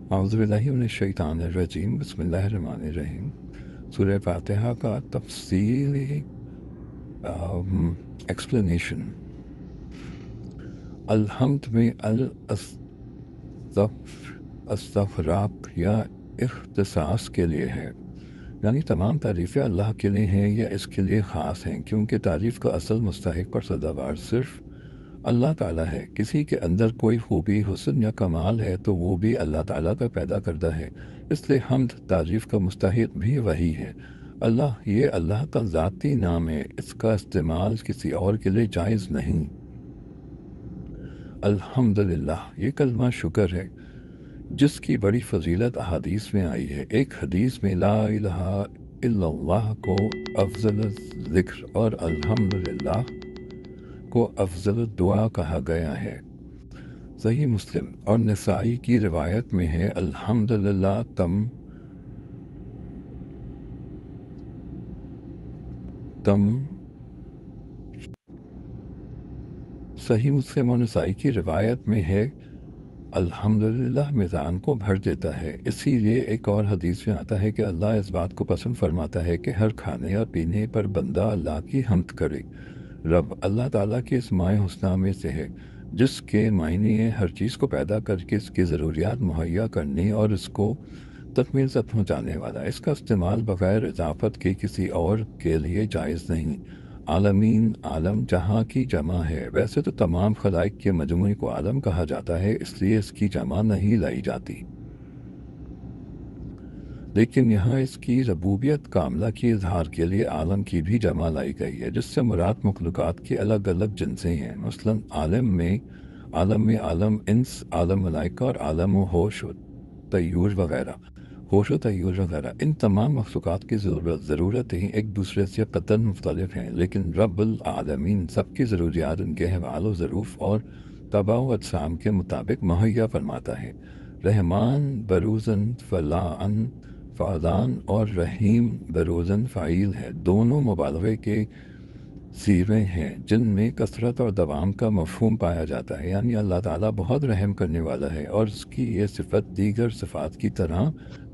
اعوذ باللہ من الشیطان الرجیم بسم اللہ الرحمن الرحیم سورہ فاتحہ کا تفصیلی ایکسپلینیشن۔ الحمد میں استغراق یا اختصاص کے لیے ہے، یعنی تمام تعریفیں اللہ کے لیے ہیں یا اس کے لیے خاص ہیں، کیونکہ تعریف کا اصل مستحق اور سزاوار صرف اللہ تعالیٰ ہے۔ کسی کے اندر کوئی خوبی، حسن یا کمال ہے تو وہ بھی اللہ تعالیٰ کا پیدا کردہ ہے، اس لیے حمد تعریف کا مستحق بھی وہی ہے۔ یہ اللہ کا ذاتی نام ہے، اس کا استعمال کسی اور کے لیے جائز نہیں۔ الحمدللہ یہ کلمہ شکر ہے جس کی بڑی فضیلت احادیث میں آئی ہے۔ ایک حدیث میں لا الہ الا اللہ کو افضل ذکر اور الحمدللہ کو افضل دعا کہا گیا ہے۔ صحیح مسلم اور نسائی کی روایت میں ہے الحمدللہ تم صحیح مسلم اور نسائی کی روایت میں ہے الحمدللہ میزان کو بھر دیتا ہے۔ اسی لیے ایک اور حدیث میں آتا ہے کہ اللہ اس بات کو پسند فرماتا ہے کہ ہر کھانے اور پینے پر بندہ اللہ کی حمد کرے۔ رب اللہ تعالیٰ کے اسماء حسنہ میں سے ہے جس کے معنی ہے ہر چیز کو پیدا کر کے اس کی ضروریات مہیا کرنے اور اس کو تکمیل تک پہنچانے والا۔ اس کا استعمال بغیر اضافت کے کسی اور کے لیے جائز نہیں۔ عالمین، عالم جہاں کی جمع ہے، ویسے تو تمام خلائق کے مجموعے کو عالم کہا جاتا ہے، اس لیے اس کی جمع نہیں لائی جاتی، لیکن یہاں اس کی ربوبیت کاملہ کی اظہار کے لیے عالم کی بھی جمع لائی گئی ہے، جس سے مراد مخلوقات کی الگ الگ جنسیں ہیں۔ مثلاً عالم میں عالم انس، عالم ملائکہ اور عالم و ہوش و طیور وغیرہ ان تمام مخلوقات کی ضرورتیں ایک دوسرے سے قطعاً مختلف ہیں، لیکن رب العالمین سب کی ضروریات ان کے احوال و ظروف اور طبع و اجسام کے مطابق مہیا فرماتا ہے۔ رحمان بروزن فعلان اور رحیم بروزن فعیل ہے، دونوں مبالغے کے صیغے ہیں جن میں کثرت اور دوام کا مفہوم پایا جاتا ہے، یعنی اللہ تعالیٰ بہت رحم کرنے والا ہے اور اس کی یہ صفت دیگر صفات کی طرح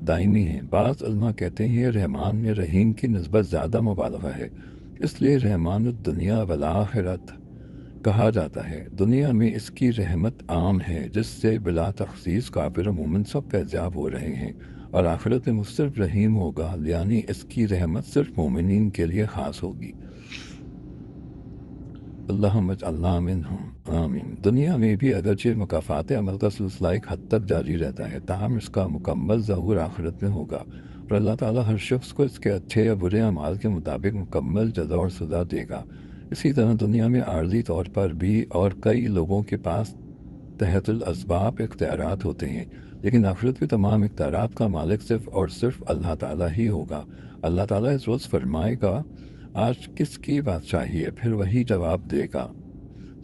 دائمی ہے۔ بعض علماء کہتے ہیں رحمان میں رحیم کی نسبت زیادہ مبالغہ ہے، اس لیے رحمان الدنیا والآخرت کہا جاتا ہے۔ دنیا میں اس کی رحمت عام ہے جس سے بلا تخصیص کافر و مومن سب فیضیاب ہو رہے ہیں، اور آخرت میں صرف رحیم ہوگا، یعنی اس کی رحمت صرف مومنین کے لیے خاص ہوگی۔ اللہم اجعلنا منہم، آمین۔ دنیا میں بھی اگرچہ مکافات عمل کا سلسلہ ایک حد تک جاری رہتا ہے، تاہم اس کا مکمل ظہور آخرت میں ہوگا، اور اللہ تعالیٰ ہر شخص کو اس کے اچھے یا برے اعمال کے مطابق مکمل جزا اور سزا دے گا۔ اسی طرح دنیا میں عارضی طور پر بھی اور کئی لوگوں کے پاس تحت الاسباب اختیارات ہوتے ہیں، لیکن آخرت کے تمام اختیارات کا مالک صرف اور صرف اللہ تعالیٰ ہی ہوگا۔ اللہ تعالیٰ اس روز فرمائے گا آج کس کی بادشاہی ہے، پھر وہی جواب دے گا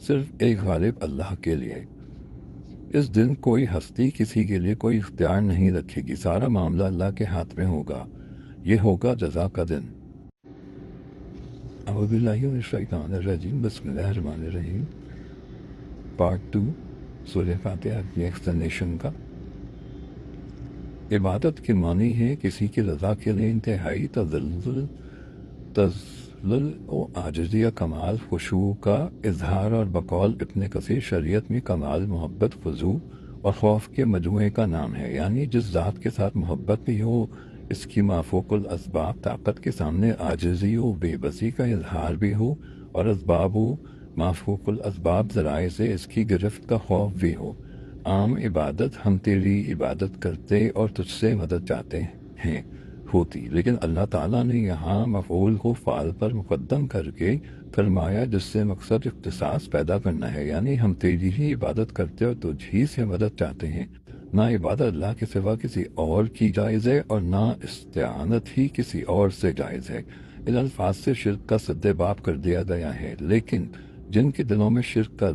صرف ایک غالب اللہ کے لیے۔ اس دن کوئی ہستی کسی کے لیے کوئی اختیار نہیں رکھے گی، سارا معاملہ اللہ کے ہاتھ میں ہوگا، یہ ہوگا جزا کا دن۔ اعوذ باللہ من الشیطان الرجیم بسم اللہ الرحمن الرحیم۔ پارٹ 2 سورہ فاتحہ کی ایکسپلینیشن کا۔ عبادت کے معنی ہے کسی کی رضا کے لیے انتہائی تذلل و عاجزی یا کمال خشوع کا اظہار، اور بقول ابن کثیر شریعت میں کمال محبت، خضوع اور خوف کے مجموعے کا نام ہے، یعنی جس ذات کے ساتھ محبت بھی ہو، اس کی مافوق الاسباب طاقت کے سامنے عاجزی و بے بسی کا اظہار بھی ہو، اور اسباب و مافوق الاسباب ذرائع سے اس کی گرفت کا خوف بھی ہو۔ عام عبادت ہم تیری عبادت کرتے اور تجھ سے مدد چاہتے ہیں ہوتی، لیکن اللہ تعالیٰ نے یہاں مفعول کو فعل پر مقدم کر کے فرمایا جس سے مقصد اختصاص پیدا کرنا ہے، یعنی ہم تیری ہی عبادت کرتے اور تجھ ہی سے مدد چاہتے ہیں۔ نہ عبادت اللہ کے سوا کسی اور کی جائز ہے اور نہ استعانت ہی کسی اور سے جائز ہے۔ ان الفاظ سے شرک کا سد باب کر دیا گیا ہے، لیکن جن کے دلوں میں شرک کا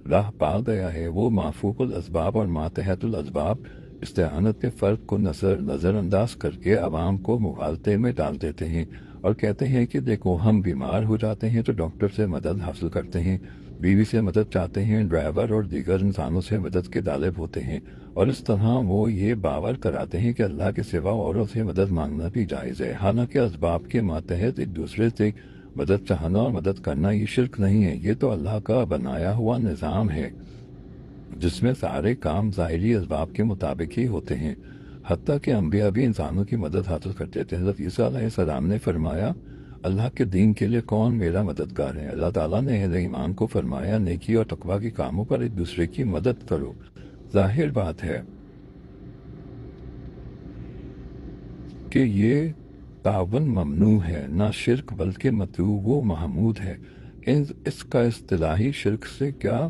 راہ پا گیا ہے وہ مافوق الاسباب اور ماتحت الاسباب استعانت کے فرق کو نظر انداز کر کے عوام کو مغالطے میں ڈال دیتے ہیں اور کہتے ہیں کہ دیکھو ہم بیمار ہو جاتے ہیں تو ڈاکٹر سے مدد حاصل کرتے ہیں، بیوی سے مدد چاہتے ہیں، ڈرائیور اور دیگر انسانوں سے مدد کے طالب ہوتے ہیں، اور اس طرح وہ یہ باور کراتے ہیں کہ اللہ کے سوا اوروں سے مدد مانگنا بھی جائز ہے، حالانکہ اسباب کے ماتحت ایک دوسرے سے مدد چاہنا اور مدد کرنا یہ شرک نہیں ہے، یہ تو اللہ کا بنایا ہوا نظام ہے جس میں سارے کام ظاہری اسباب کے مطابق ہی ہوتے ہیں، حتیٰ کہ انبیاء بھی انسانوں کی مدد حاصل کرتے تھے۔ حضرت عیسیٰ علیہ السلام نے فرمایا، اللہ کے دین کے لیے کون میرا مددگار ہے؟ اللہ تعالیٰ نے اہل ایمان کو فرمایا، نیکی اور تقویٰ کے کاموں پر ایک دوسرے کی مدد کرو۔ ظاہر بات ہے کہ یہ تعاون ممنوع ہے، نہ شرک بلکہ مطلوب و محمود ہے۔ اس کا اصطلاحی شرک سے کیا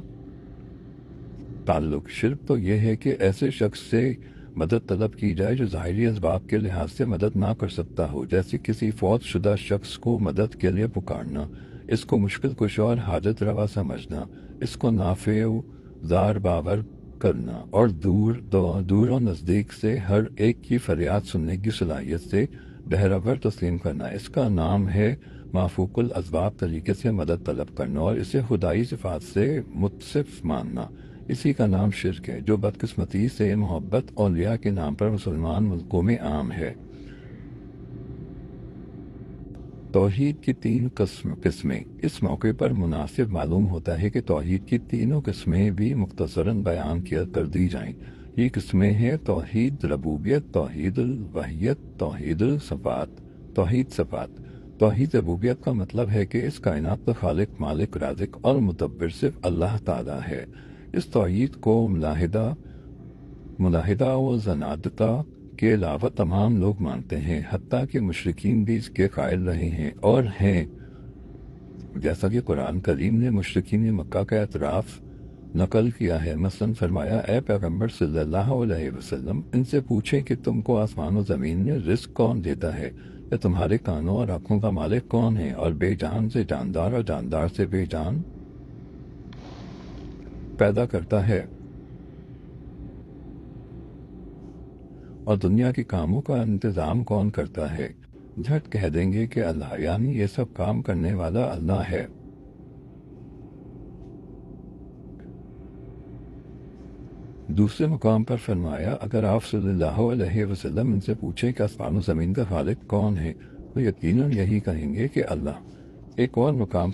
تعلق؟ شرک تو یہ ہے کہ ایسے شخص سے مدد طلب کی جائے جو ظاہری اسباب کے لحاظ سے مدد نہ کر سکتا ہو، جیسے کسی فوت شدہ شخص کو مدد کے لیے پکارنا، اس کو مشکل کشا اور حاجت روا سمجھنا، اس کو نافع و ضار باور کرنا، اور دور و نزدیک سے ہر ایک کی فریاد سننے کی صلاحیت سے بہرور تسلیم کرنا، اس کا نام ہے مافوق الاسباب طریقے سے مدد طلب کرنا، اور اسے خدائی صفات سے متصف ماننا، اسی کا نام شرک ہے، جو بدقسمتی سے محبت اولیاء کے نام پر مسلمان ملکوں میں عام ہے۔ توحید کی 3 قسمیں اس موقع پر مناسب معلوم ہوتا ہے کہ توحید کی تینوں قسمیں بھی مختصراً بیان کر دی جائیں۔ یہ قسمیں ہیں توحید ربوبیت، توحید الوحیت، توحید الصفات۔ توحید ربوبیت کا مطلب ہے کہ اس کائنات کا خالق، مالک، رازق اور مدبر صرف اللہ تعالیٰ ہے۔ اس توحید کو ملاحدہ و زنادقہ کے علاوہ تمام لوگ مانتے ہیں، حتیٰ کہ مشرکین بھی اس کے قائل رہے ہیں اور ہیں، جیسا کہ قرآن کریم نے مشرکین مکہ کا اعتراف نقل کیا ہے۔ مثلا فرمایا، اے پیغمبر صلی اللہ علیہ وسلم، ان سے پوچھیں کہ تم کو آسمان و زمین میں رزق کون دیتا ہے، یا تمہارے کانوں اور آنکھوں کا مالک کون ہے، اور بے جان سے جاندار اور جاندار سے بے جان پیدا کرتا ہے، اور دنیا کے کاموں کا انتظام کون کرتا ہے؟ جھٹ کہہ دیں گے کہ اللہ، یعنی یہ سب کام کرنے والا اللہ ہے۔ دوسرے مقام پر فرمایا، اگر آپ صلی اللہ علیہ وسلم ان سے پوچھیں کہ آسمان و زمین کا خالق کون ہے تو یقیناً یہی کہیں گے کہ اللہ۔ ایک اور مقام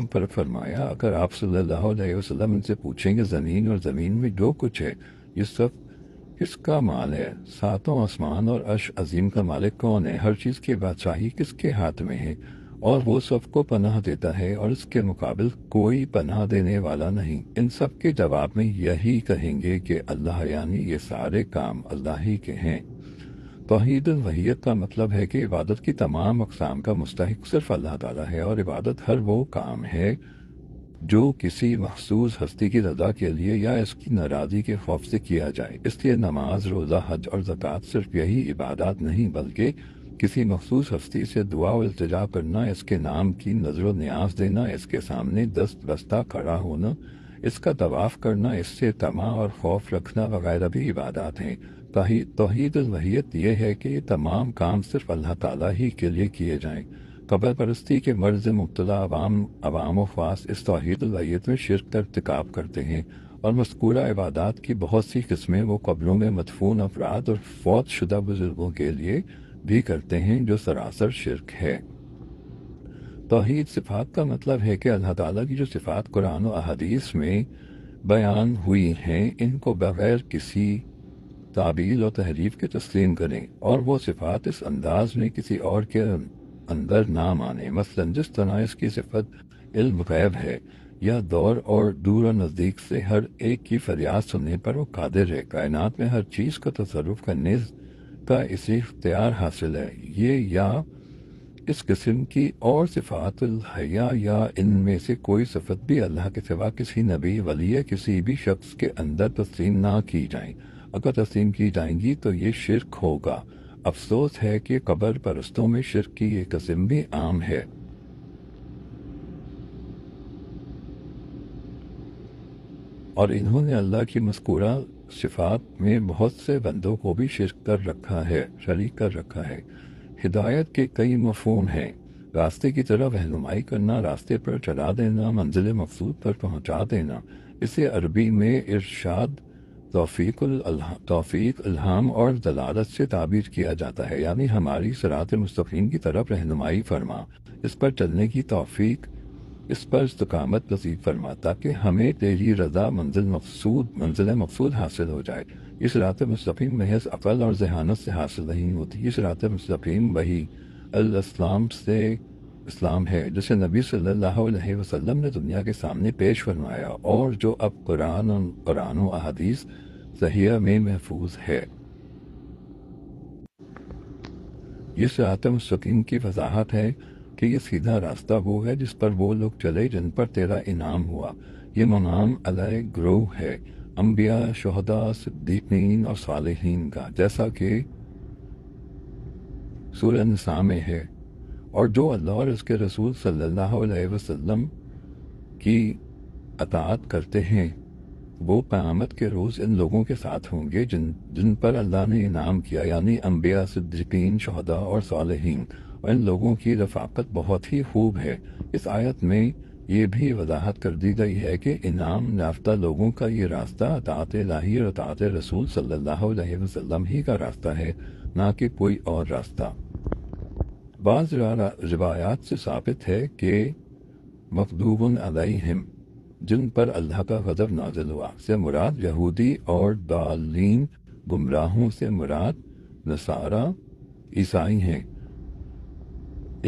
پر فرمایا، اگر آپ صلی اللہ علیہ وسلم ان سے پوچھیں کہ زمین اور زمین میں جو کچھ ہے یہ سب کس کا مال ہے؟ 7 آسمان اور عرش عظیم کا مالک کون ہے؟ ہر چیز کی بادشاہی کس کے ہاتھ میں ہے؟ اور وہ سب کو پناہ دیتا ہے اور اس کے مقابل کوئی پناہ دینے والا نہیں۔ ان سب کے جواب میں یہی کہیں گے کہ اللہ، یعنی یہ سارے کام اللہ ہی کے ہیں۔ توحید الوحیت کا مطلب ہے کہ عبادت کی تمام اقسام کا مستحق صرف اللہ تعالیٰ ہے، اور عبادت ہر وہ کام ہے جو کسی مخصوص ہستی کی رضا کے لیے یا اس کی ناراضی کے خوف سے کیا جائے۔ اس لیے نماز، روزہ، حج اور زکوٰۃ صرف یہی عبادات نہیں، بلکہ کسی مخصوص ہستی سے دعا و التجا کرنا، اس کے نام کی نظر و نیاز دینا، اس کے سامنے دست بستہ کھڑا ہونا، اس کا طواف کرنا، اس سے طمع اور خوف رکھنا وغیرہ بھی عبادات ہیں۔ توحید الوحیت یہ ہے کہ یہ تمام کام صرف اللہ تعالیٰ ہی کے لیے کیے جائیں۔ قبر پرستی کے مرض مبتلا عوام و خواص اس توحید الوحیت میں شرک کا ارتکاب کرتے ہیں، اور مذکورہ عبادات کی بہت سی قسمیں وہ قبروں میں مدفون افراد اور فوت شدہ بزرگوں کے لیے بھی کرتے ہیں، جو سراسر شرک ہے۔ توحید صفات کا مطلب ہے کہ اللہ تعالیٰ کی جو صفات قرآن و احادیث میں بیان ہوئی ہیں، ان کو بغیر کسی تعبیل و تحریف کے تسلیم کریں، اور وہ صفات اس انداز میں کسی اور کے اندر نہ مانیں۔ مثلا جس طرح اس کی صفت علم غیب ہے، یا دور و نزدیک سے ہر ایک کی فریاد سننے پر وہ قادر ہے، کائنات میں ہر چیز کا تصرف کرنے کا اسے اختیار حاصل ہے، یہ یا اس قسم کی اور صفات الحیہ، یا ان میں سے کوئی صفت بھی اللہ کے سوا کسی نبی، ولی یا کسی بھی شخص کے اندر تسلیم نہ کی جائیں۔ اگر تسلیم کی جائیں گی تو یہ شرک ہوگا۔ افسوس ہے کہ قبر پرستوں میں شرک کی یہ قسم بھی عام ہے۔ اور انہوں نے اللہ کی مذکورہ صفات میں بہت سے بندوں کو بھی شریک کر رکھا ہے۔ ہدایت کے کئی مفہوم ہیں: راستے کی طرف رہنمائی کرنا، راستے پر چلا دینا، منزل مقصود پر پہنچا دینا۔ اسے عربی میں ارشاد توفیق الہام اور دلالت سے تعبیر کیا جاتا ہے، یعنی ہماری صراط مستقیم کی طرف رہنمائی فرما، اس پر چلنے کی توفیق، اس پر استقامت نصیب فرما تاکہ ہمیں تیری رضا منزل مقصود حاصل ہو جائے۔ یہ صراط مستقیم محض عقل اور ذہانت سے حاصل نہیں ہوتی، یہ صراط مستقیم وحی اسلام ہے جسے نبی صلی اللہ علیہ وسلم نے دنیا کے سامنے پیش فرمایا اور جو اب قرآن و احادیث صحیحہ میں محفوظ ہے۔ یہ صراط مستقیم کی وضاحت ہے کہ یہ سیدھا راستہ وہ ہے جس پر وہ لوگ چلے جن پر تیرا انعام ہوا۔ یہ منعام علیہ گروہ ہے انبیاء، شہداء، صدیقین اور صالحین کا، جیسا کہ سورہ نساء میں ہے، اور جو اللہ اور اس کے رسول صلی اللہ علیہ وسلم کی اطاعت کرتے ہیں وہ قیامت کے روز ان لوگوں کے ساتھ ہوں گے جن پر اللہ نے انعام کیا، یعنی انبیاء، صدیقین، شہداء اور صالحین، اور ان لوگوں کی رفاقت بہت ہی خوب ہے۔ اس آیت میں یہ بھی وضاحت کر دی گئی ہے کہ انعام یافتہ لوگوں کا یہ راستہ اطاعت الہی اور اطاعت رسول صلی اللہ علیہ وسلم ہی کا راستہ ہے، نہ کہ کوئی اور راستہ۔ بعض روایات سے ثابت ہے کہ مغضوب علیہم، جن پر اللہ کا غضب نازل ہوا، سے مراد یہودی، اور ضالین، گمراہوں سے مراد نصارہ، عیسائی ہیں۔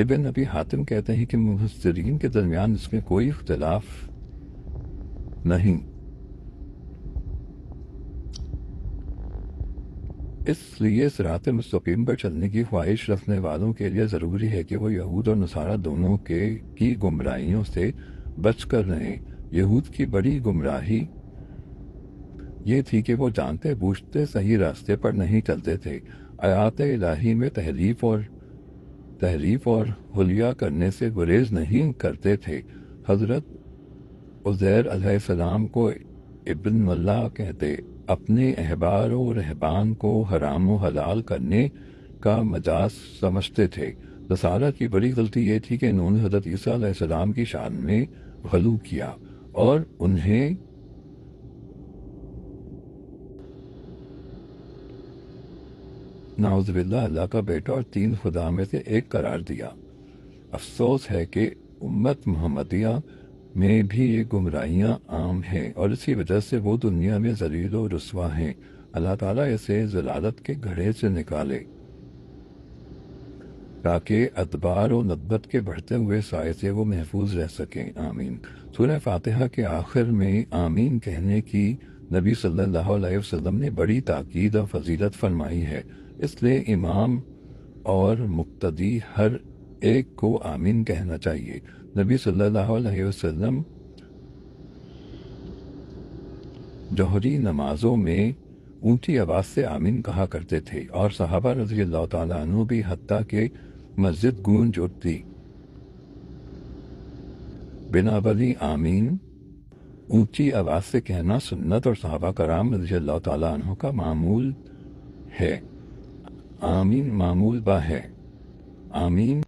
ابن ابی حاتم کہتے ہیں کہ مفسرین کے درمیان اس میں کوئی اختلاف نہیں۔ اس لیے صراط مستقیم پر چلنے کی خواہش رکھنے والوں کے لیے ضروری ہے کہ وہ یہود اور نصارہ دونوں کی گمراہیوں سے بچ کر رہیں۔ یہود کی بڑی گمراہی یہ تھی کہ وہ جانتے بوجھتے صحیح راستے پر نہیں چلتے تھے، آیات الہی میں تحریف اور حلیہ کرنے سے گریز نہیں کرتے تھے۔ حضرت عزیر علیہ السلام کو ابن اللہ کہتے، اپنے احبار و رہبان کو حرام و حلال کرنے کا مجاز سمجھتے تھے۔ نصارہ کی بڑی غلطی یہ تھی کہ انہوں نے حضرت عیسیٰ علیہ السلام کی شان میں غلو کیا اور انہیں نعوذ باللہ اللہ کا بیٹا اور تین خدا میں سے ایک قرار دیا۔ افسوس ہے کہ امت محمدیہ میں بھی یہ گمراہیاں عام ہیں اور اسی وجہ سے وہ دنیا میں ذلیل و رسوا ہیں۔ اللہ تعالیٰ اسے ضلالت کے گڑھے سے نکالے تاکہ ادبار و ندبت کے بڑھتے ہوئے سائے سے وہ محفوظ رہ سکیں۔ آمین۔ سورہ فاتحہ کے آخر میں آمین کہنے کی نبی صلی اللہ علیہ وسلم نے بڑی تاکید اور فضیلت فرمائی ہے، اس لیے امام اور مقتدی ہر ایک کو آمین کہنا چاہیے۔ نبی صلی اللہ علیہ وسلم جوہری نمازوں میں اونچی آواز سے آمین کہا کرتے تھے اور صحابہ رضی اللہ تعالیٰ عنہ بھی، حتیٰ کہ مسجد گونج اٹھتی۔ بنابراین آمین اونچی آواز سے کہنا سنت اور صحابہ کرام رضی اللہ تعالیٰ عنہ کا معمول ہے۔ آمین معمول با ہے۔ آمین